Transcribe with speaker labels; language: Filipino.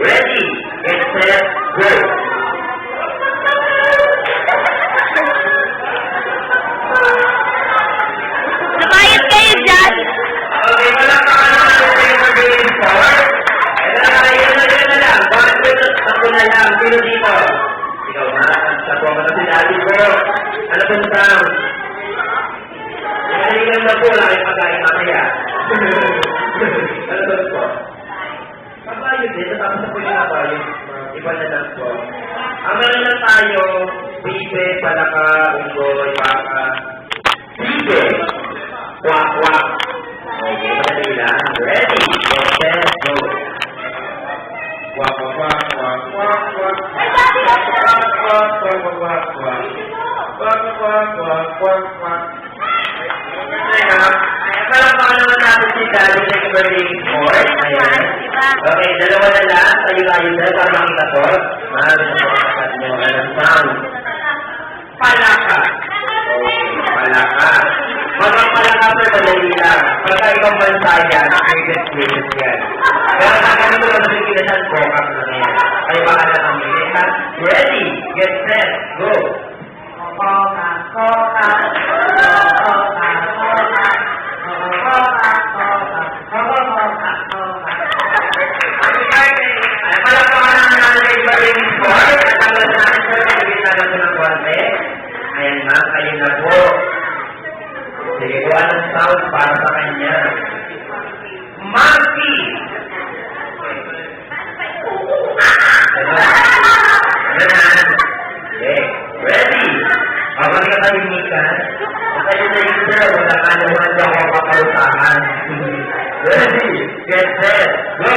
Speaker 1: ready, get set, go!
Speaker 2: Nabayad kayo dyan?
Speaker 1: Okay, wala pa ka naman kayo mag-game forward. Ayun na lang. Bakit ako na lang? Sino dito? Ikaw na. Sa mga na sinabi ko. Ano pong sound? Nakalingan na po lang ay pagkain mamaya. Ano ba po? Kabayo din. Tapos na po yung kabayo. Iba na lang po. Ang meron lang tayo, bibe, palaka, unggoy, baka. Bibe. Kwak, kwak. Okay, madali lang. Ready, set, go. Kwak, kwak, kwak, kwak, kwak, kwak. Kwak, kwak, kwak, kwak, kwak, kwak. Kwak, kwak, kwak, kwak, kwak. Palakpakan naman natin si Daddy na birthday sport. Ayan. Okay, dalawa na lang. Tayo-tayo na para makita to. Mahal na po kapag nyo. Anong sound? Palaka. Okay, palaka. Palaka pero madali lang. Pagka ibang bansa yan, creative yan. Pero kung ano ba nakikilasan ko, kap lang yan. Ay baka na kami. Ready, get set, go. Coca, Coca, Coca, Coca. Ayan na, kayo na po. Sige po, anong sound para sa kanya? Monkey! Ano na? Okay, ready? Kapag ka tahimik ka, kayo na yun sir, wala ka naman ako paparusahan. Ready, get set, go!